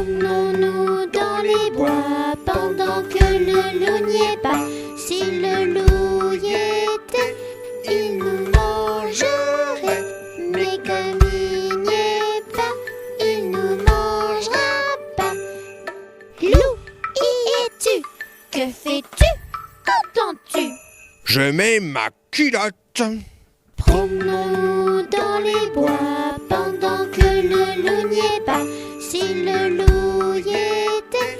Promenons-nous dans les bois pendant que le loup n'y est pas. Si le loup y était, il nous mangerait. Mais comme il n'y est pas, il nous mangera pas. Loup, y es-tu? Que fais-tu? Qu'entends-tu? Je mets ma culotte. Promenons-nous dans les bois pendant que le loup n'y est pas. Si le loup y était,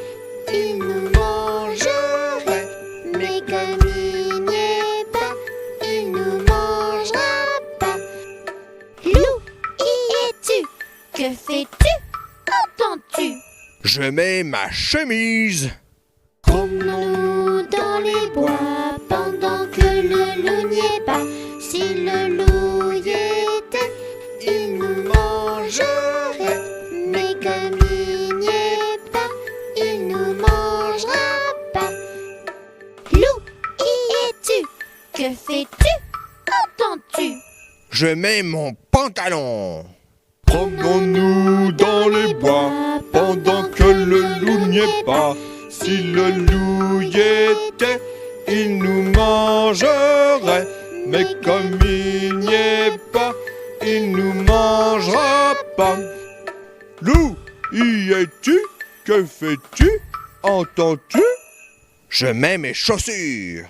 il nous mangerait. Mais comme il n'y est pas, il nous mangera pas. Loup, y es-tu? Que fais-tu? Qu'entends-tu? Je mets ma chemise. Promenons-nous dans les bois pendant que le loup n'y est pas. Si le loup y était, il nous mangerait. Mais comme il n'y est pas, il nous mangera pas. Loup, y es-tu? Que fais-tu? Qu'entends-tu? Je mets mon pantalon. Promenons-nous dans les bois pendant que le loup n'y est pas. Si le loup y était, il nous mangerait. Mais comme il n'y est pas, il nous mangera pas. Loup, y es-tu? Que fais-tu? Entends-tu? Je mets mes chaussures.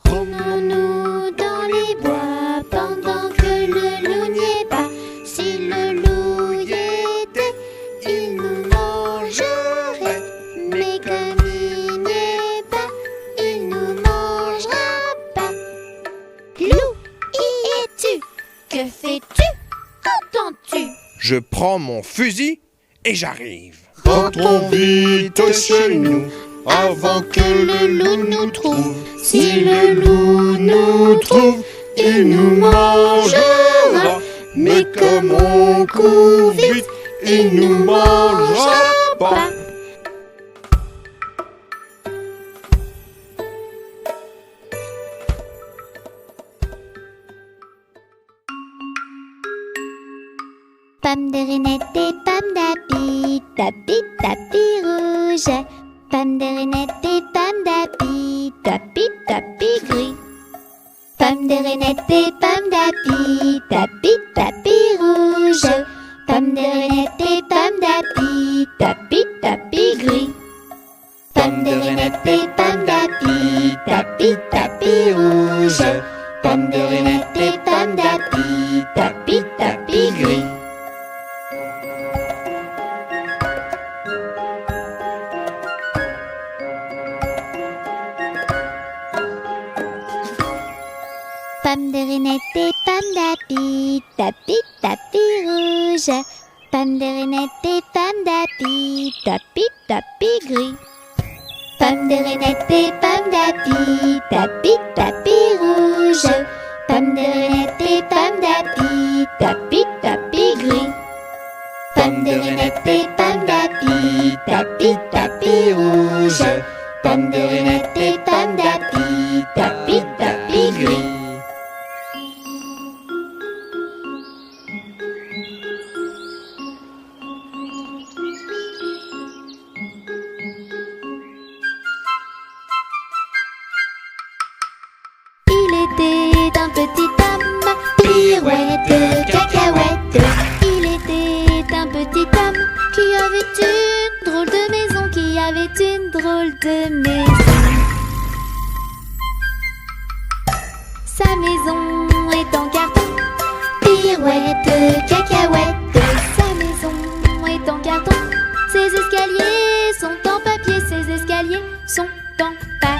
Promenons-nous dans les bois pendant que le loup n'y est pas. Si le loup y était, il nous mangerait. Mais comme il n'y est pas, il nous mangera pas. Loup, y es-tu? Que fais-tu? Qu'entends-tu? Je prends mon fusil et j'arrive. Rentrons vite chez nous avant que le loup nous trouve. Si le loup nous trouve, il nous mangera. Mais comme on court vite, il nous mangera pas. Pomme de Renette et pomme d'api, tapi, tapi rouge. Pomme de Renette et pomme d'api, tapi, tapi gris. Pomme de Renette et pomme d'api, tapi, tapi rouge. Pomme de Renette et pomme d'api, tapi, tapi gris. Pomme de Renette et pomme d'api, tapi, tapi rouge. Pomme de Renette et pomme d'api, tapi, tapi gris. Pomme de Renette et pomme d'api, tapi, tapi rouge. Pomme de Renette et pomme d'api, tapi, tapi gris. Pomme de Renette et pomme d'api, tapi, tapi rouge. Pomme de Renette et pomme d'api, tapi, tapi gris. Pomme de Renette et pomme d'api, tapi, tapi rouge. Pomme de Renette et pomme d'api, tapi, tapi gris. Un petit homme, pirouette, cacahuète. Il était un petit homme qui avait une drôle de maison, qui avait une drôle de maison. Sa maison est en carton, pirouette, cacahuète. Sa maison est en carton, ses escaliers sont en papier, ses escaliers sont en papier.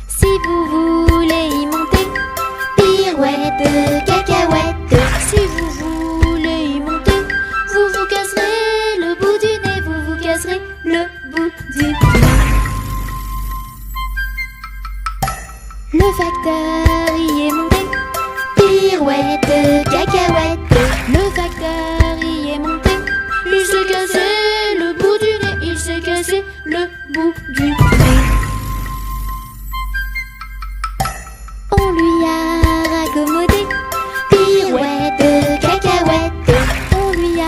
Si vous voulez y monter, pirouette, cacahuète. Si vous voulez y monter, vous vous casserez le bout du nez, vous vous casserez le bout du nez. Le facteur y est monté, pirouette, cacahuète. Le facteur y est monté, il s'est cassé le bout du nez, il s'est cassé le bout du nez. On lui a raccommodé, pirouette, cacahuète. On lui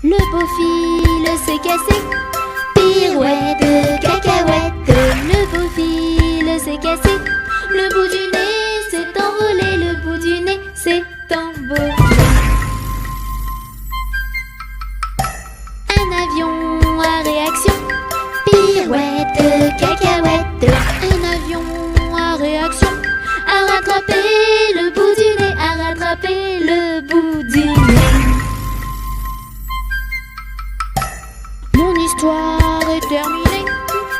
Le beau fil s'est cassé. Pirouette de cacahuète. Le beau fil s'est cassé. Le bout du nez s'est envolé. Le bout du nez s'est envolé. Un avion à réaction. Pirouette de cacahuète. Un avion à réaction. À rattraper le bout du nez. À rattraper le bout du nez. Mon histoire est terminée.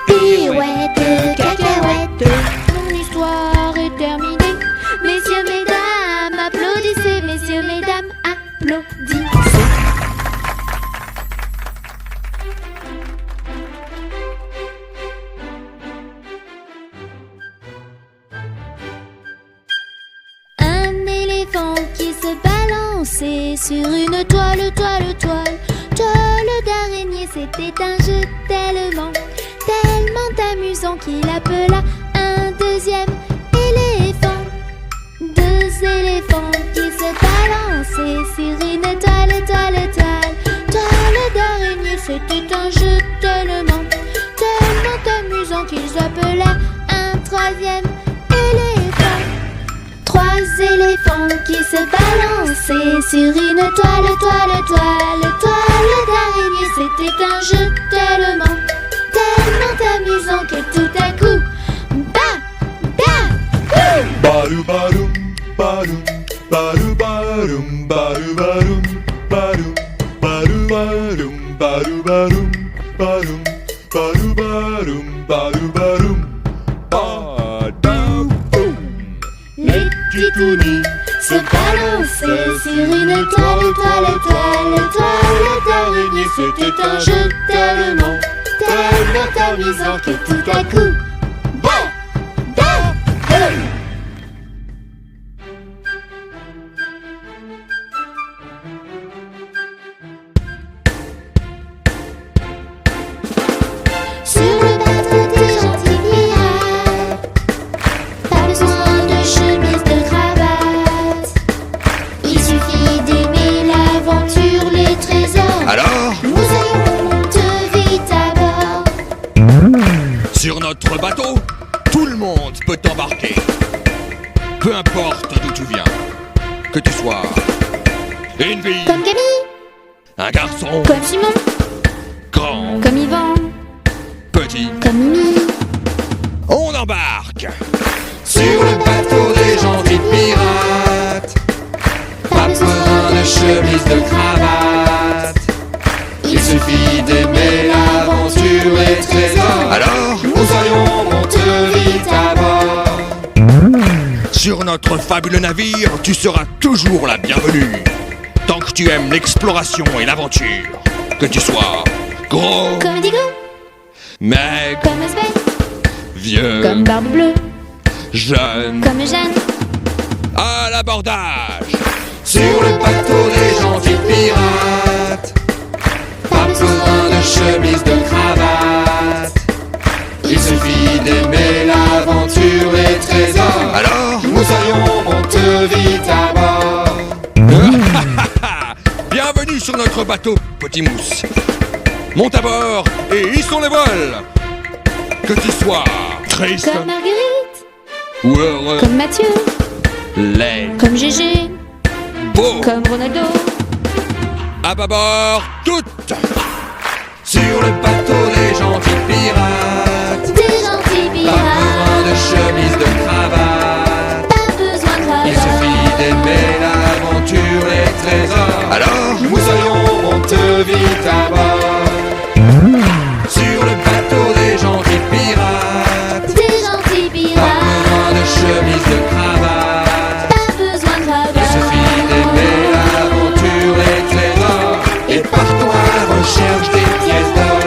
Pirouette de cacahuète. Mon histoire est terminée. Messieurs, mesdames, applaudissez. Messieurs, mesdames, applaudissez. Un éléphant qui se balançait sur une toile d'araignée. C'était un jeu tellement amusant qu'il appela un deuxième éléphant. Deux éléphants qui se balançaient sur une toile d'araignée. C'était un jeu tellement amusant qu'ils appela un troisième éléphant. Trois éléphants qui se balançaient sur une toile d'araignée. C'était un jeu tellement amusant que tout à coup, Barou baroum, baroum, barou baroum, barou baroum, barou, barou baroum, barou baroum, baroum, barou baroum, barou baroum, badaboum. les titounous se balançaient sur une toile d'araignée. C'était un jeu tellement amusant que tout à coup, sur le bateau des gentils pirates, pas besoin de chemise, de cravate. Il suffit d'aimer l'aventure, les trésors. Alors, Nous allons monter vite à bord. sur notre bateau, tout le monde peut embarquer. Peu importe d'où tu viens, que tu sois une fille, Comme Camille, un garçon, comme Simon, grand, comme Yvan, petit, comme Mimi. on embarque. Sur le bateau des gentils pirates, pas besoin de chemise, de cravate. Il suffit d'aimer l'aventure et les trésors. Alors, Nous allons monter vite à bord. sur notre fabuleux navire, tu seras toujours la bienvenue. Tant que tu aimes l'exploration et l'aventure, que tu sois gros, Comme Digo, maigre, comme Sven, vieux, comme Barbe Bleue, jeune, comme Jeanne. à l'abordage. Sur le bateau des gentils pirates, pas besoin de chemise, de cravate. Il suffit d'aimer l'aventure et les trésors. Alors, Nous allons monter vite à bord. bienvenue sur notre bateau, petit mousse. Monte à bord et hissons les voiles. Que tu sois triste Comme Marguerite, ou heureux, comme Mathieu, laid, comme Gégé, beau, comme Ronaldo. à bâbord, toutes. Sur le bateau des gentils pirates, Des gentils pas besoin de pirates, chemise, de cravate. pas besoin de Il suffit cravate. d'aimer l'aventure et les trésors. Alors, Nous allons monter vite à bord. Sur le bateau des gentils pirates, Des gentils pas pirates, besoin de chemise, de cravate. pas besoin de Il suffit d'aimer cravate. l'aventure et les trésors. Et partons à la recherche des pièces d'or.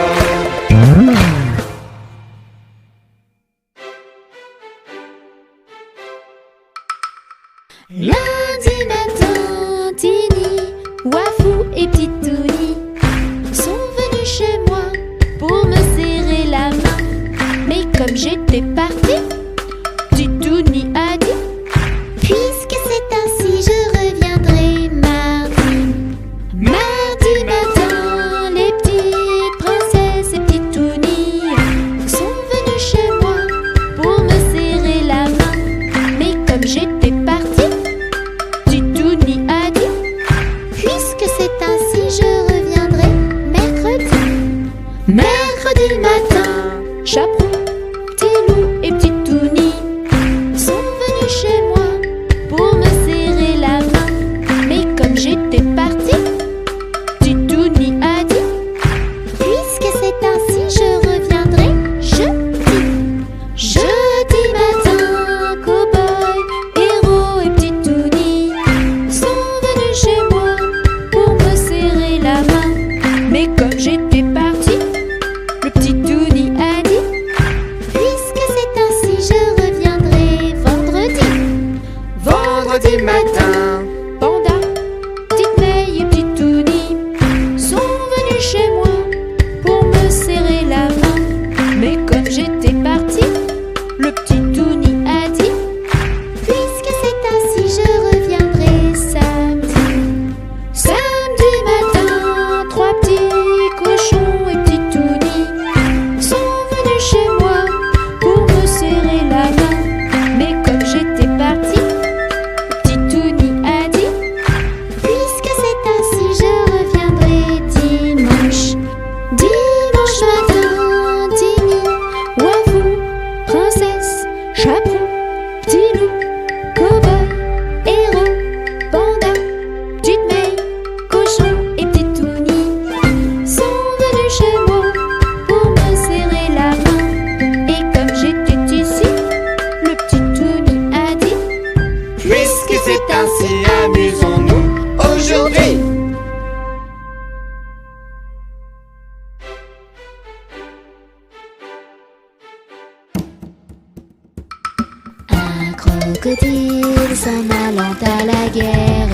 crocodile s'en allant à la guerre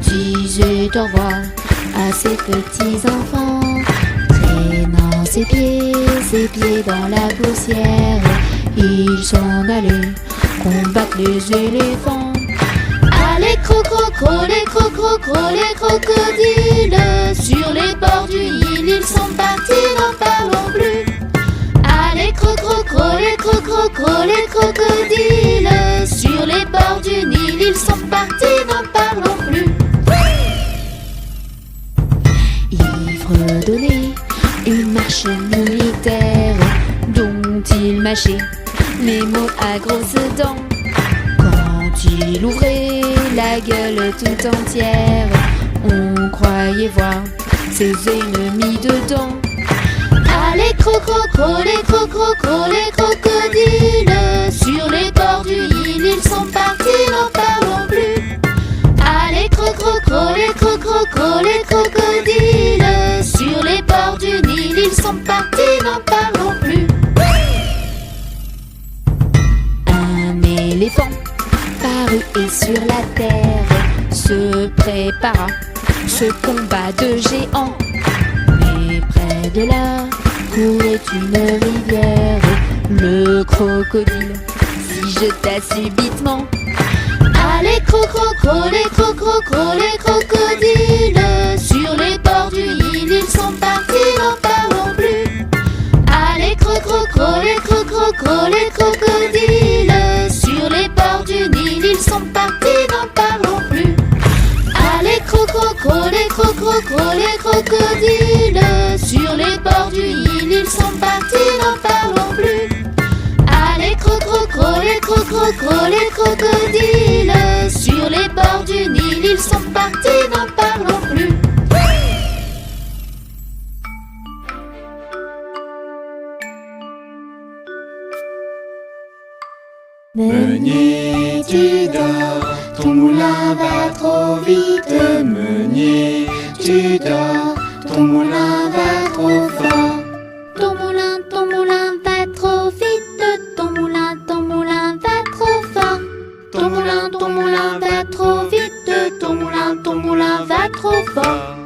disait au revoir à ses petits enfants, traînant ses pieds dans la poussière. Ils s'en allaient combattre les éléphants. Allez crocro, les crocodiles, sur les bords du Nil, ils sont partis, n'en parlons plus. Allez crocro, les crocodiles, sur les bords du Nil, ils sont partis, n'en parlons plus. Il fredonnait une marche militaire dont il mâchait les mots à grosses dents. Quand il ouvrait la gueule tout entière, on croyait voir ses ennemis dedans. Allez crocro, les crocodiles, sur les bords du Nil, ils sont partis, n'en parlons plus. Allez crocro, les crocodiles, sur les bords du Nil, ils sont partis, n'en parlons plus. Un éléphant parut et sur la terre se prépara ce combat de géants. Mais près de là courait une rivière. Le crocodile s'y jeta subitement. Allez crocro, les crocodiles, sur les bords du Nil, ils sont partis, n'en parlons plus. Allez crocro, les crocodiles, sur les bords du Nil, ils sont partis, n'en parlons plus. Allez crocro, les crocodiles, sur les bords du Nil, ils sont partis, n'en parlons plus. Allez crocro, les crocodiles, sur les bords du Nil, ils sont partis, n'en parlons plus. Meunier, tu dors, ton moulin va trop vite. Meunier, tu dors, ton moulin va trop fort. Ton moulin va trop vite. Ton moulin va trop fort. Ton moulin va trop vite. Ton moulin va trop fort.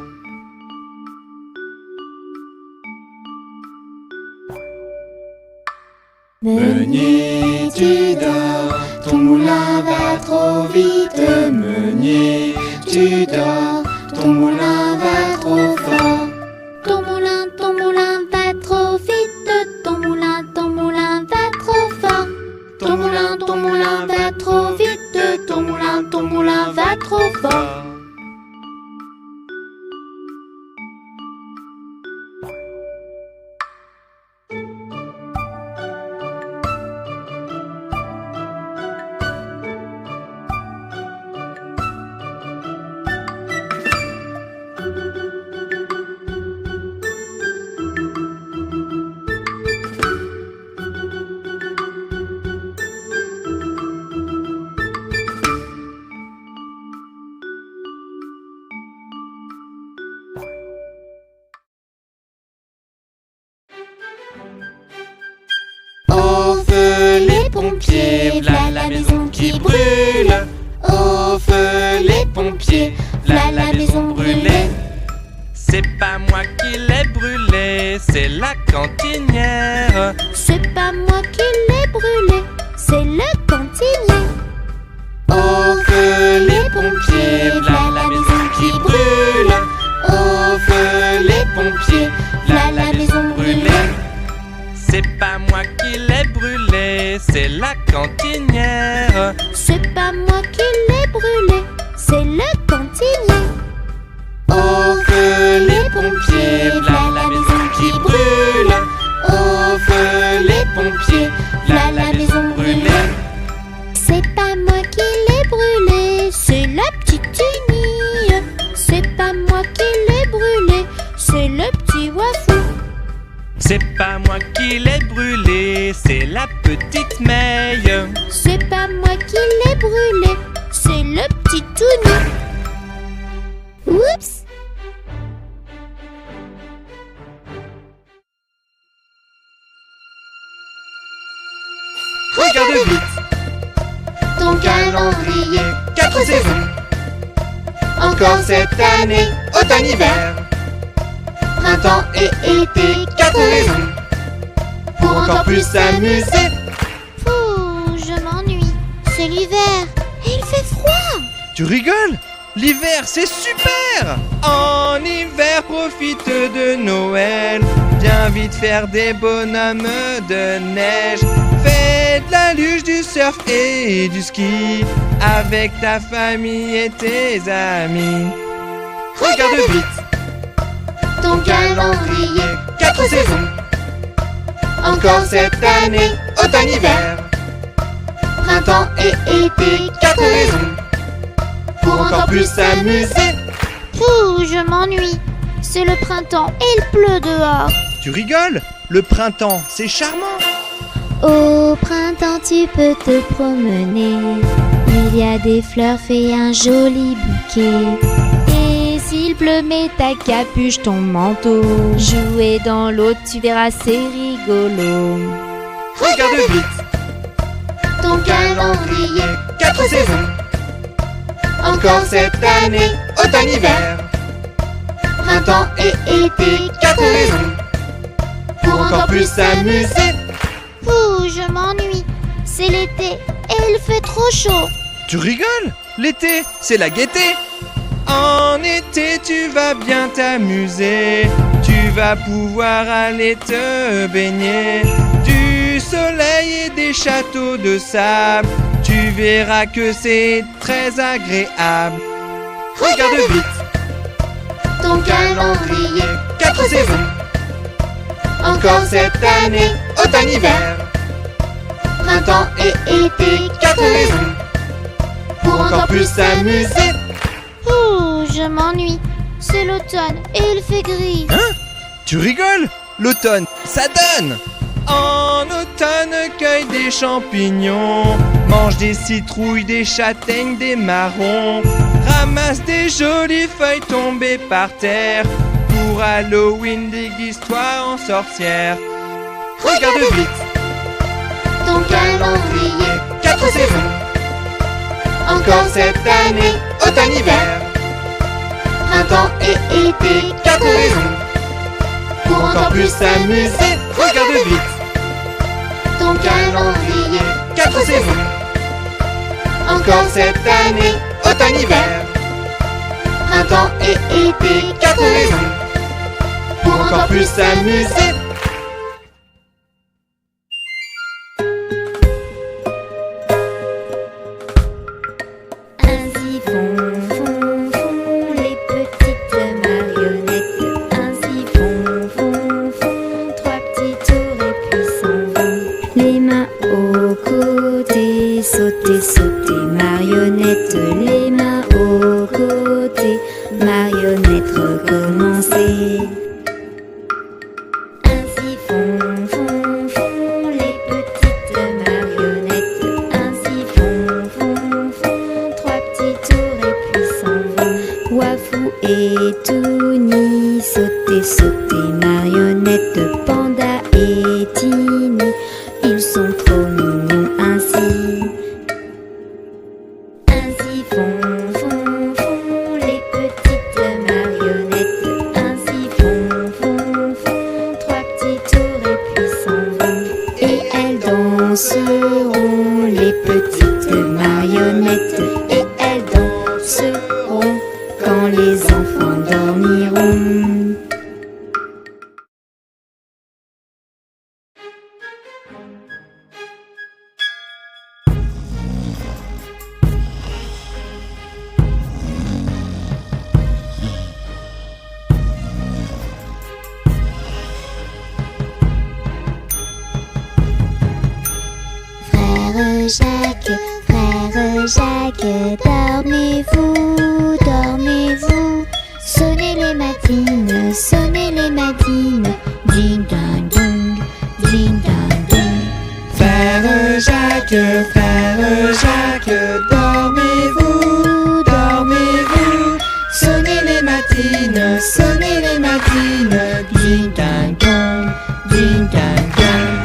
Meunier, tu dors, ton moulin va trop vite. Meunier, tu dors, ton moulin va trop fort. Ton moulin va trop vite. Ton moulin va trop fort. Ton moulin va trop vite. Ton moulin va trop fort. Au feu les pompiers, v'là la maison qui brûle. Au feu les pompiers, v'là la maison brûlée. C'est pas moi qui l'ai brûlé, c'est la cantinière. C'est pas moi qui l'ai brûlé, c'est le cantinier. Au feu les pompiers, v'là la maison qui brûle. Au feu les pompiers, v'là la maison brûlée. C'est pas moi qui l'ai brûlé, c'est la cantinière. C'est pas moi qui l'ai brûlé, c'est le cantinier. Au feu les pompiers, v'là la maison qui brûle. Au feu les pompiers, v'là la maison brûlée. C'est pas moi qui l'ai brûlé, c'est la petite Tini. C'est pas moi qui l'ai brûlé, c'est le petit Wafou. C'est pas moi qui l'ai brûlé, c'est la petite Meille. C'est pas moi qui l'ai brûlé, c'est le petit Touni. Oups! Regarde vite. Ton canard calendrier, 4 saisons. Encore cette année, automne-hiver, printemps et été, 4 raisons pour encore plus s'amuser. Pouh, je m'ennuie. C'est l'hiver et il fait froid. Tu rigoles? L'hiver, c'est super! En hiver, profite de Noël. Viens vite faire des bonhommes de neige. Fais de la luge, du surf et du ski avec ta famille et tes amis. Regarde vite ton calendrier, 4 saisons. Encore cette année, automne-hiver, printemps et été, 4 raisons pour encore plus s'amuser. Pouh, je m'ennuie. C'est le printemps et il pleut dehors. Tu rigoles? Le printemps, c'est charmant. Au printemps, tu peux te promener. Il y a des fleurs, fais un joli bouquet. Et s'il pleut, mets ta capuche, ton manteau. Jouer dans l'eau, tu verras, c'est rigolo. Regarde vite ton calendrier, 4 saisons. Encore cette année, automne-hiver, printemps et été, 4 raisons pour encore plus s'amuser. Pouh, je m'ennuie. C'est l'été et il fait trop chaud. Tu rigoles? L'été, c'est la gaieté. En été, tu vas bien t'amuser. Tu vas pouvoir aller te baigner. Du soleil et des châteaux de sable. Tu verras que c'est très agréable. Regarde vite ton calendrier, 4 saisons. Encore cette année, automne-hiver, printemps et été, 4 raisons pour encore plus s'amuser. Pouh, je m'ennuie. C'est l'automne et il fait gris. Hein? Tu rigoles? L'automne, ça donne! En automne, cueille des champignons, mange des citrouilles, des châtaignes, des marrons, ramasse des jolies feuilles tombées par terre. Pour Halloween, déguise-toi en sorcière. Regarde vite ton calendrier, 4 saisons. Encore cette année, automne-hiver, printemps et été, 4 raisons pour encore plus s'amuser. Regarde vite ton calendrier, 4 saisons. Encore cette année, automne-hiver, printemps et été, 4 raisons pour encore plus s'amuser. Ainsi font les petites marionnettes. Ainsi font 3 petits tours et puis s'en vont. Les mains aux côtés, sauter, marionnettes. Les mains aux côtés, marionnettes, recommencer. Ainsi font les petites marionnettes. Ainsi font 3 petits tours et puis s'en vont. Wafou et Touni, sauter, marionnettes. Panda et Tini, ils sont trop mignons ainsi. Ainsi font les petites marionnettes. Ainsi font 3 petits tours et puis s'en vont. Et elles danseront, les petites marionnettes. Et elles danseront quand les enfants dormiront. Frère Jacques, dormez-vous, dormez-vous. Sonnez les matines, ding dong dong, ding dong dong. Frère Jacques, dormez-vous, dormez-vous. Sonnez les matines, ding dong dong, ding dong dong.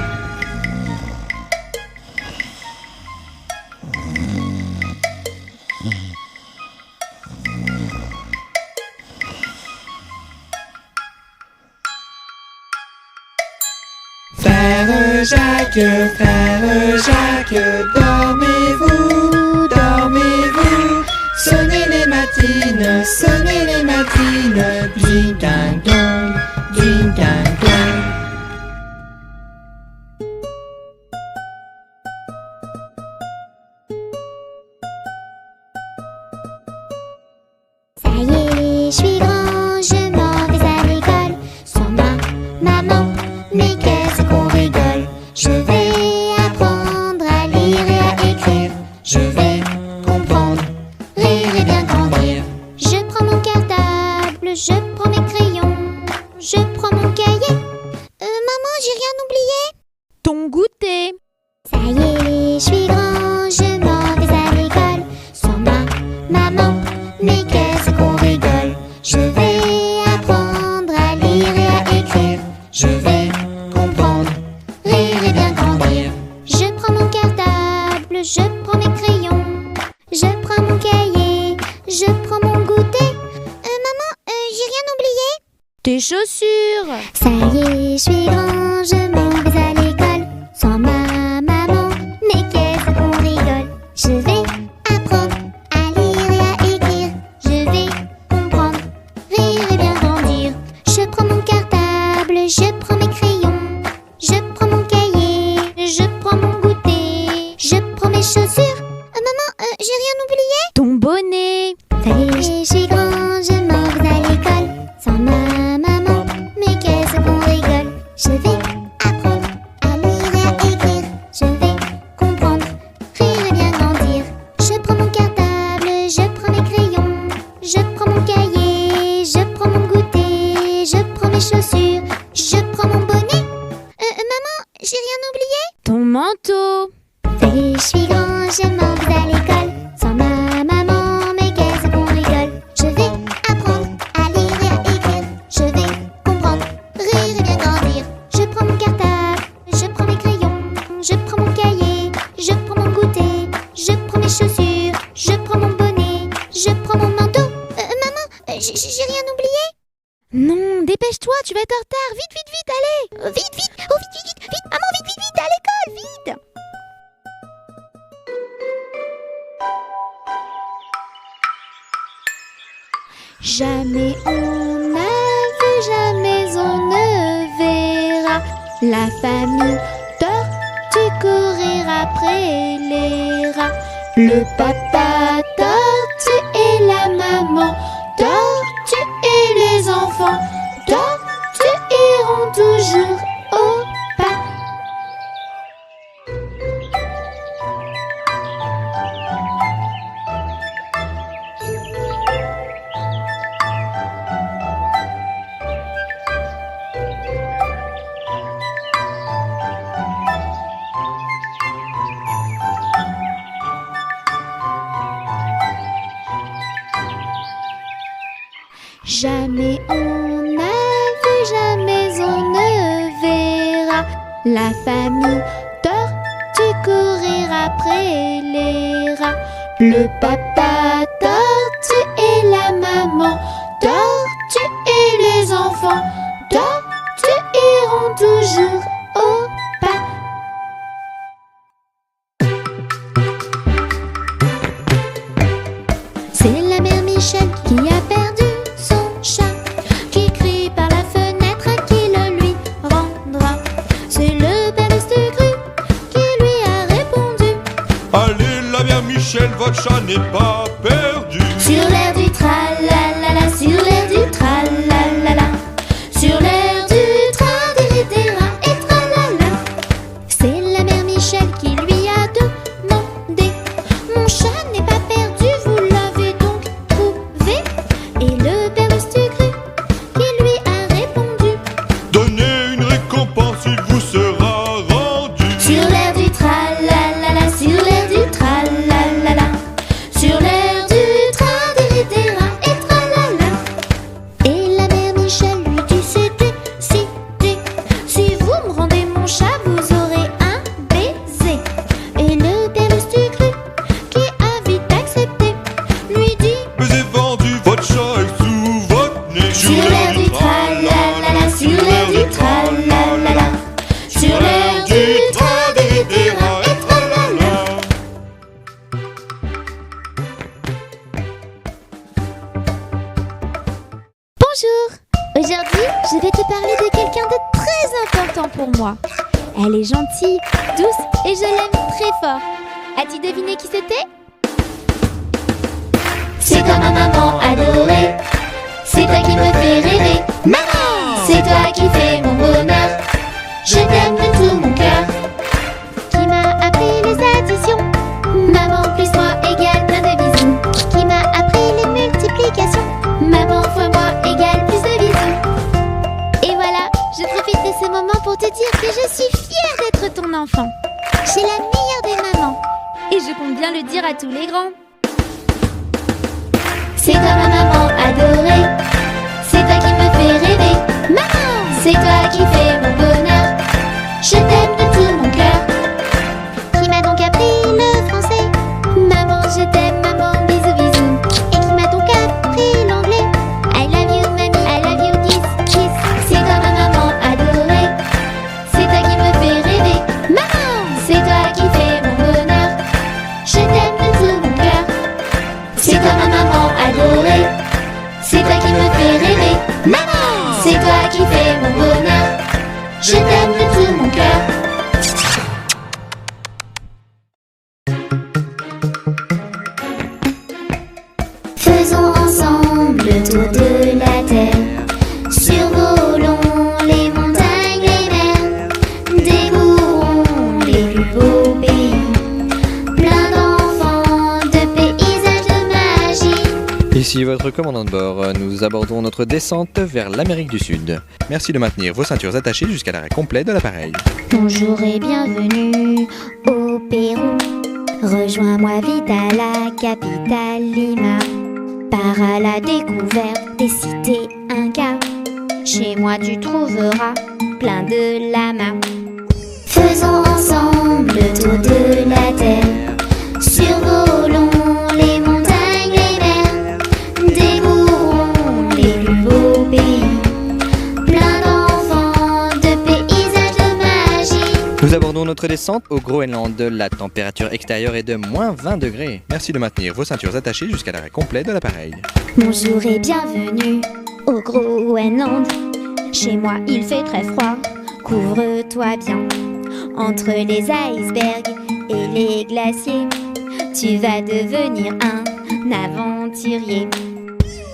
Frère Jacques, dormez-vous, dormez-vous. Sonnez les matines, ding ding dong, ding ding dong. Ça y est, je suis grand, je m'en vais à l'école. Sans ma maman, mais qu'est-ce qu'on rigole. Je vais apprendre à lire et à écrire. Je vais comprendre, rire et bien grandir. Je prends mon cartable, je prends mes crayons, je prends mon cahier. Maman, j'ai rien oublié. Ton goûter. Ça y est, je suis grand, je m'en vais à l'école. Sans ma maman, mais qu'est-ce qu'on rigole. Je vais apprendre à lire et à écrire. Je vais comprendre, rire et bien grandir. Je prends mon cartable, je prends mes crayons, je prends mon cahier, je prends mon goûter. Maman, j'ai rien oublié. Tes chaussures. Ça y est, je suis grand, je m'en vais à l'école. Sans ma maman, mais qu'est-ce qu'on rigole. Je vais apprendre à lire et à écrire. Je vais comprendre, rire et bien grandir. Je prends mon cartable, je prends mes crayons, je prends mon cahier, je prends mon goûter, je prends mes chaussures. Maman, j'ai rien oublié. Ton bonnet. Ça y est, je suis grand, je m'en vais à l'école. Sans ma maman, mais qu'est-ce qu'on rigole. Je vais apprendre à lire et à écrire. Je vais comprendre, rire et bien grandir. Je prends mon cartable, je prends mes crayons, je prends mon cahier, je prends mon goûter, je prends mes chaussures, je prends mon bonnet. Maman, j'ai rien oublié. Ton manteau. Ça y est, je suis grand, je m'en vais à l'école. Sans ma maman, mais qu'est-ce qu'on rigole. Je vais apprendre à lire et à écrire. Je vais comprendre, rire et bien grandir. Je prends mon cartable, je prends mes crayons, je prends mon cahier, je prends mon goûter, je prends mes chaussures, je prends mon bonnet, je prends mon manteau. Maman, j'ai rien oublié. Non, dépêche-toi, tu vas être en retard. Vite, vite, vite, allez. Vite, vite, oh vite, vite, vite, vite, maman, vite, vite, vite, à l'école, vite. Jamais on n'a vu, jamais on ne verra la famille tortue courir après les rats. Le papa tortue et la maman tortue et les enfants tortues iront toujours au pas. Jamais on n'a vu, jamais on ne verra la famille tortue courir après les rats. Le papa tortue et la maman tortue et les enfants tortues iront toujours au pas. C'est la mère Michel qui a perdu son chat, qui crie par la fenêtre à qui le lui rendra. C'est le père Lustucru qui lui a répondu: Allez, la mère Michel, votre chat n'est pas perdu. sur l'air du tralalala, sur l'air du tralalala, sur l'air du tradiritra et tralala. C'est la mère Michel qui lui a demandé: mon chat n'est pas perdu, vous l'avez donc trouvé? Et le père Lustucru qui lui a répondu: Donnez une récompense, il vous sera rendu. sur l'air du tralalala, sur l'air du tralalala, sur l'air du quelqu'un de très important pour moi. Elle est gentille, douce et je l'aime très fort. As-tu deviné qui c'était? C'est toi ma maman adorée, c'est toi qui me fais rêver. Maman, c'est toi qui fais mon bonheur, je t'aime de tout mon cœur. Qui m'a appris les additions, maman plus moi égale plein de bisous. Qui m'a appris les multiplications, maman fois moi égale plus de bisous. Et voilà, je profite de ce moment pour te dire que je suis fière d'être ton enfant. J'ai la meilleure des mamans et je compte bien le dire à tous les grands. C'est toi ma maman adorée, c'est toi qui me fais rêver. Maman, c'est toi qui fais mon bonheur, je t'aime de tout mon cœur. Qui m'a donc appris le français? Maman, je t'aime, maman, bisous bisous. Et qui m'a donc appris l'anglais? I love you mamie, I love you kiss, kiss. C'est toi ma maman adorée, c'est toi qui me fais rêver. Maman, c'est toi qui fais mon bonheur, je t'aime de tout mon cœur. C'est toi ma maman adorée, c'est toi qui me fais rêver. Maman, c'est toi qui fais mon bonheur, je t'aime de tout mon cœur. Faisons ensemble le tour de la terre, survolons les montagnes, les mers, découvrons les plus beaux pays, plein d'enfants, de paysages, de magie. Ici votre commandant de bord, nous abordons notre descente vers l'Amérique du Sud. Merci de maintenir vos ceintures attachées jusqu'à l'arrêt complet de l'appareil. Bonjour et bienvenue au Pérou. Rejoins-moi vite à la capitale Lima. Pars à la découverte des cités Incas. Chez moi tu trouveras plein de lamas. Faisons ensemble le tour de la terre, survolons les montagnes, les mers, découvrons les plus beaux pays, plein d'enfants, de paysages, de magie. Nous abordons notre descente au Groenland. La température extérieure est de moins 20 degrés. Merci de maintenir vos ceintures attachées jusqu'à l'arrêt complet de l'appareil. Bonjour et bienvenue au Groenland. Chez moi il fait très froid, couvre-toi bien. Entre les icebergs et les glaciers, tu vas devenir un aventurier.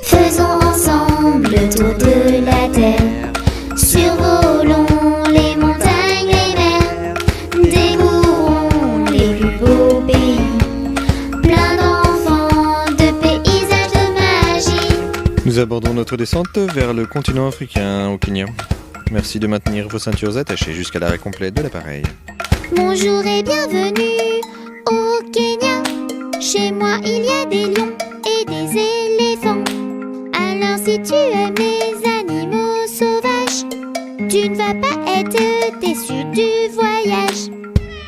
Faisons ensemble le tour de la terre, survolons les montagnes, les mers, découvrons les plus beaux pays, plein d'enfants, de paysages, de magie. Nous abordons notre descente vers le continent africain, au Kenya. Merci de maintenir vos ceintures attachées jusqu'à l'arrêt complet de l'appareil. Bonjour et bienvenue au Kenya. Chez moi il y a des lions et des éléphants. Alors si tu aimes les animaux sauvages, tu ne vas pas être déçu du voyage.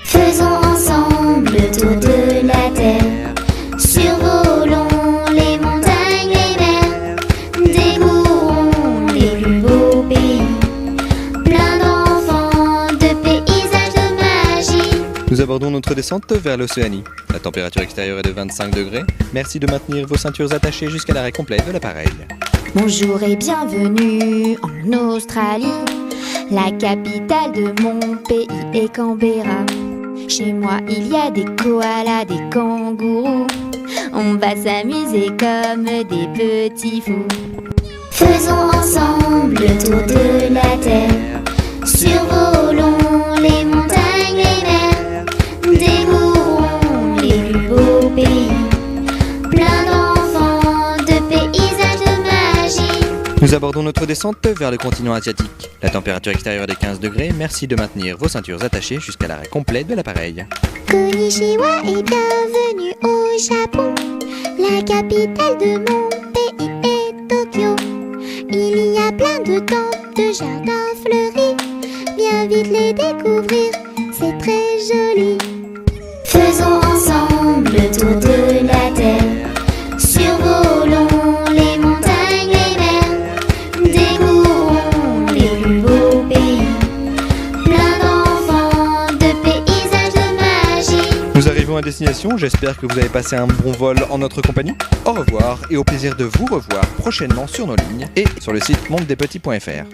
Faisons ensemble le tour de la terre, survolons les montagnes, les mers, découvrons les plus beaux pays, plein d'enfants, de paysages, de magie. Nous abordons notre descente vers l'Océanie. La température extérieure est de 25 degrés. Merci de maintenir vos ceintures attachées jusqu'à l'arrêt complet de l'appareil. Bonjour et bienvenue en Australie. La capitale de mon pays est Canberra. Chez moi il y a des koalas, des kangourous. On va s'amuser comme des petits fous. Faisons ensemble le tour de la terre, survolons les montagnes, les mers, découvrons les plus beaux pays, plein d'enfants, de paysages, de magie. Nous abordons notre descente vers le continent asiatique. La température extérieure est de 15 degrés. Merci de maintenir vos ceintures attachées jusqu'à l'arrêt complet de l'appareil. Konnichiwa et bienvenue au Japon. La capitale de mon pays est Tokyo. Il y a plein de temples, de jardins fleuris. Viens vite les découvrir, c'est très joli. Faisons ensemble le tour de la terre, survolons les montagnes, les mers, découvrons les plus beaux pays, plein d'enfants, de paysages, de magie. Nous arrivons à destination, j'espère que vous avez passé un bon vol en notre compagnie. Au revoir et au plaisir de vous revoir prochainement sur nos lignes et sur le site mondedespetits.fr.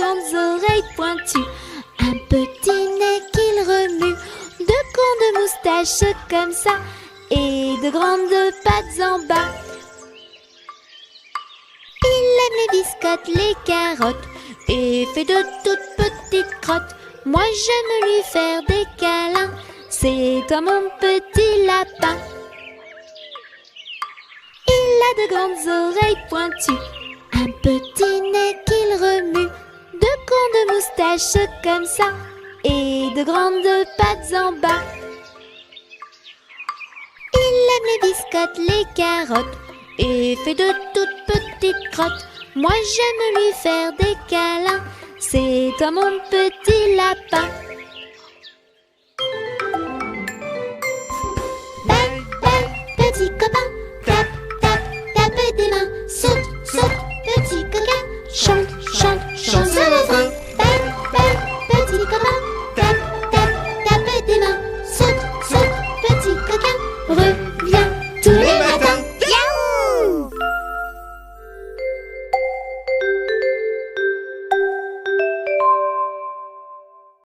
grandes oreilles pointues, un petit nez qu'il remue, de cornes de moustaches comme ça, et de grandes pattes en bas. Il aime les biscottes, les carottes, et fait de toutes petites crottes. Moi j'aime lui faire des câlins, c'est toi mon petit lapin. Il a de grandes oreilles pointues, un petit nez qu'il remue, de cornes de moustaches comme ça, et de grandes pattes en bas. Il aime les biscottes, les carottes, et fait de toutes petites crottes. Moi j'aime lui faire des câlins, c'est toi mon petit lapin. Petit copain, tape, tape, tape des mains, saute, saute,